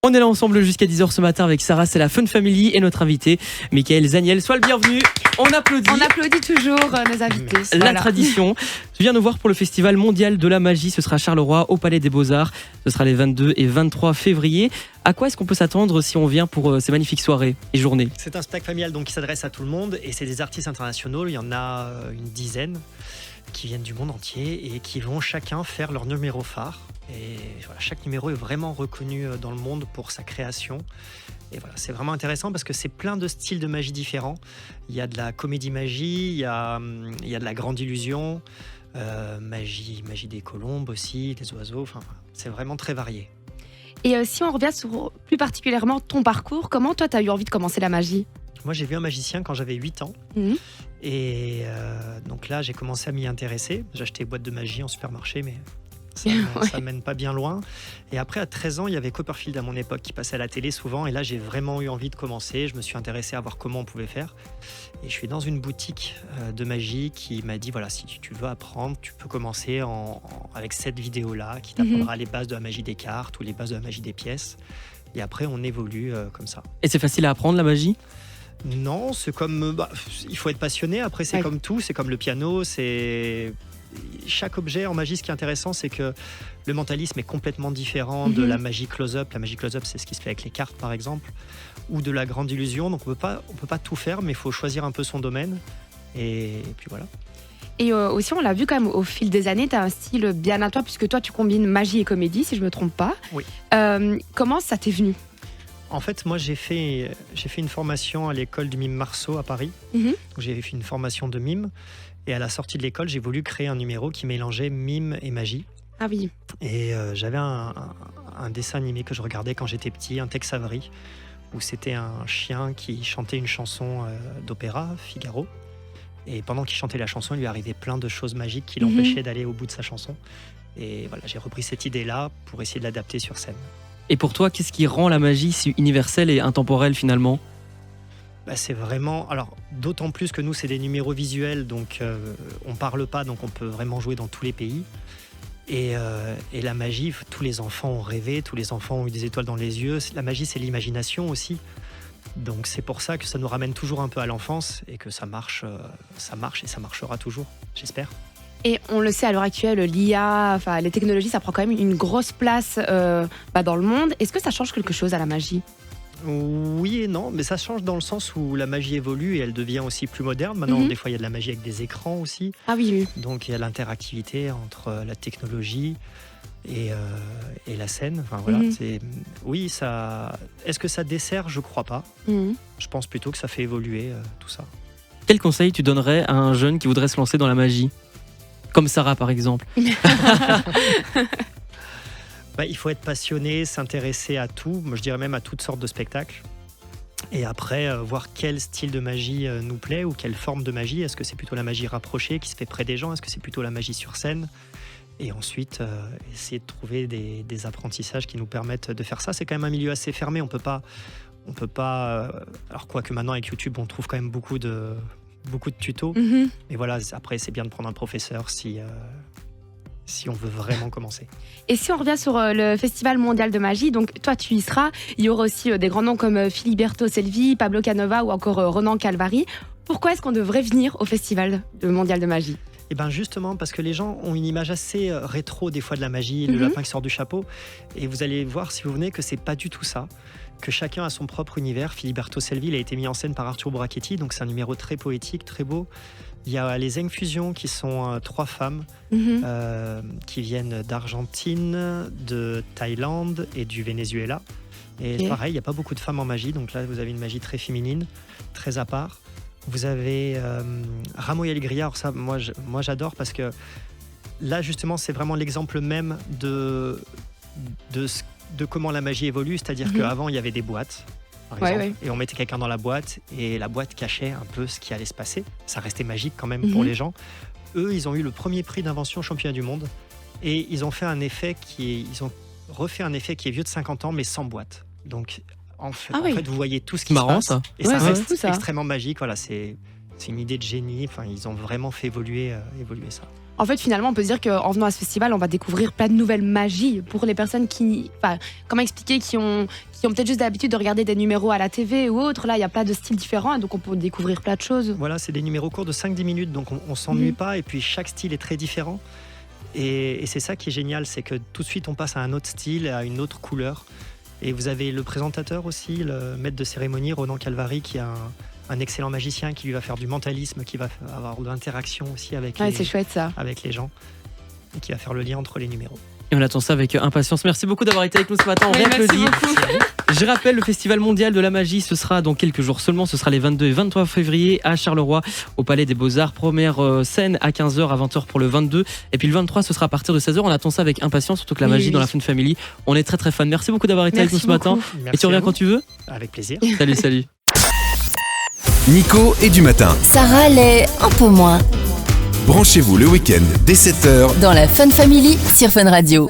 On est là ensemble jusqu'à 10h ce matin avec Sarah, c'est la Fun Family et notre invité, Michael Zaniel. Sois le bienvenu, on applaudit. On applaudit toujours nos invités. La tradition. Tu viens nous voir pour le Festival mondial de la magie, ce sera à Charleroi, au Palais des Beaux-Arts. Ce sera les 22 et 23 février. À quoi est-ce qu'on peut s'attendre si on vient pour ces magnifiques soirées et journées ? C'est un spectacle familial donc, qui s'adresse à tout le monde et c'est des artistes internationaux, il y en a une dizaine qui viennent du monde entier et qui vont chacun faire leur numéro phare. Et voilà, chaque numéro est vraiment reconnu dans le monde pour sa création. Et voilà, c'est vraiment intéressant parce que c'est plein de styles de magie différents. Il y a de la comédie-magie, il y a de la grande illusion, magie des colombes aussi, des oiseaux. Enfin, c'est vraiment très varié. Et si on revient sur plus particulièrement ton parcours, comment toi tu as eu envie de commencer la magie ? Moi, j'ai vu un magicien quand j'avais 8 ans. Et donc là, j'ai commencé à m'y intéresser. J'achetais des boîtes de magie en supermarché, mais ça ne mène pas bien loin. Et après, à 13 ans, il y avait Copperfield à mon époque qui passait à la télé souvent. Et là, j'ai vraiment eu envie de commencer. Je me suis intéressé à voir comment on pouvait faire. Et je suis dans une boutique de magie qui m'a dit, voilà, si tu veux apprendre, tu peux commencer avec cette vidéo-là qui t'apprendra les bases de la magie des cartes ou les bases de la magie des pièces. Et après, on évolue comme ça. Et c'est facile à apprendre la magie ? Non, c'est comme... il faut être passionné. Après, c'est comme tout. C'est comme le piano. Chaque objet en magie, ce qui est intéressant, c'est que le mentalisme est complètement différent de la magie close-up. La magie close-up, c'est ce qui se fait avec les cartes, par exemple, ou de la grande illusion. Donc, on peut pas tout faire, mais il faut choisir un peu son domaine. Et puis voilà. Et aussi, on l'a vu quand même au fil des années, tu as un style bien à toi, puisque toi, tu combines magie et comédie, si je ne me trompe pas. Oui. Comment ça t'est venu ? En fait, moi, j'ai fait une formation à l'école du mime Marceau à Paris. Donc, j'ai fait une formation de mime. Et à la sortie de l'école, j'ai voulu créer un numéro qui mélangeait mime et magie. Ah oui. Et j'avais un dessin animé que je regardais quand j'étais petit, un Tex Avery, où c'était un chien qui chantait une chanson d'opéra, Figaro. Et pendant qu'il chantait la chanson, il lui arrivait plein de choses magiques qui l'empêchaient d'aller au bout de sa chanson. Et voilà, j'ai repris cette idée-là pour essayer de l'adapter sur scène. Et pour toi, qu'est-ce qui rend la magie si universelle et intemporelle finalement ? C'est vraiment... Alors, d'autant plus que nous, c'est des numéros visuels, donc on ne parle pas, donc on peut vraiment jouer dans tous les pays. Et la magie, tous les enfants ont rêvé, tous les enfants ont eu des étoiles dans les yeux. La magie, c'est l'imagination aussi. Donc c'est pour ça que ça nous ramène toujours un peu à l'enfance et que ça marche et ça marchera toujours, j'espère. Et on le sait à l'heure actuelle, l'IA, les technologies, ça prend quand même une grosse place dans le monde. Est-ce que ça change quelque chose à la magie ? Oui et non, mais ça change dans le sens où la magie évolue et elle devient aussi plus moderne. Maintenant, des fois, il y a de la magie avec des écrans aussi. Ah oui. Donc il y a l'interactivité entre la technologie et la scène. Enfin, voilà, oui, ça... Est-ce que ça dessert ? Je crois pas. Je pense plutôt que ça fait évoluer tout ça. Quel conseil tu donnerais à un jeune qui voudrait se lancer dans la magie ? Comme Sarah, par exemple. Il faut être passionné, s'intéresser à tout. Moi, je dirais même à toutes sortes de spectacles. Et après, voir quel style de magie nous plaît ou quelle forme de magie. Est-ce que c'est plutôt la magie rapprochée qui se fait près des gens ? Est-ce que c'est plutôt la magie sur scène ? Et ensuite, essayer de trouver des apprentissages qui nous permettent de faire ça. C'est quand même un milieu assez fermé. On peut pas. Alors, quoique maintenant, avec YouTube, on trouve quand même beaucoup de tutos. Et voilà, après, c'est bien de prendre un professeur si on veut vraiment commencer. Et si on revient sur le Festival mondial de magie, donc toi tu y seras, il y aura aussi des grands noms comme Filiberto Selvi, Pablo Canova ou encore Ronan Calvari. Pourquoi est-ce qu'on devrait venir au Festival mondial de magie ? Et bien justement parce que les gens ont une image assez rétro des fois de la magie, le lapin qui sort du chapeau. Et vous allez voir si vous venez que c'est pas du tout ça. Que chacun a son propre univers. Filiberto Selvi, il a été mis en scène par Arturo Brachetti, donc c'est un numéro très poétique, très beau. Il y a les Infusions qui sont 3 femmes qui viennent d'Argentine, de Thaïlande et du Venezuela. Et pareil, il n'y a pas beaucoup de femmes en magie, donc là vous avez une magie très féminine, très à part. Vous avez Ramo y Alegría, alors ça moi j'adore parce que là justement c'est vraiment l'exemple même de comment la magie évolue, c'est-à-dire qu'avant il y avait des boîtes. Par exemple, et on mettait quelqu'un dans la boîte et la boîte cachait un peu ce qui allait se passer. Ça restait magique quand même pour les gens. Eux, ils ont eu le premier prix d'invention au championnat du monde et ils ont refait un effet qui est vieux de 50 ans mais sans boîte. Donc en fait, vous voyez tout ce qui se passe ça. Et ça reste extrêmement magique. Voilà, c'est une idée de génie. Enfin, ils ont vraiment fait évoluer ça. En fait, finalement, on peut se dire qu'en venant à ce festival, on va découvrir plein de nouvelles magies pour les personnes qui, enfin, comment expliquer, qui ont peut-être juste l'habitude de regarder des numéros à la TV ou autre. Là, il y a plein de styles différents, donc on peut découvrir plein de choses. Voilà, c'est des numéros courts de 5-10 minutes, donc on ne s'ennuie pas, et puis chaque style est très différent. Et c'est ça qui est génial, c'est que tout de suite, on passe à un autre style, à une autre couleur. Et vous avez le présentateur aussi, le maître de cérémonie, Ronan Calvary, qui est un excellent magicien, qui lui va faire du mentalisme, qui va avoir de l'interaction aussi avec, c'est chouette ça. Avec les gens, et qui va faire le lien entre les numéros. Et on attend ça avec impatience. Merci beaucoup d'avoir été avec nous ce matin. On réapplaudit. Je rappelle, le Festival mondial de la magie, ce sera dans quelques jours seulement. Ce sera les 22 et 23 février à Charleroi, au Palais des Beaux-Arts. Première scène à 15h, à 20h pour le 22. Et puis le 23, ce sera à partir de 16h. On attend ça avec impatience, surtout que la magie dans la Fun Family, on est très très fan. Merci beaucoup d'avoir été avec nous ce matin. Merci et tu reviens quand tu veux. Avec plaisir. Salut. Nico et du matin. Sarah l'est un peu moins. Branchez-vous le week-end dès 7h dans la Fun Family sur Fun Radio.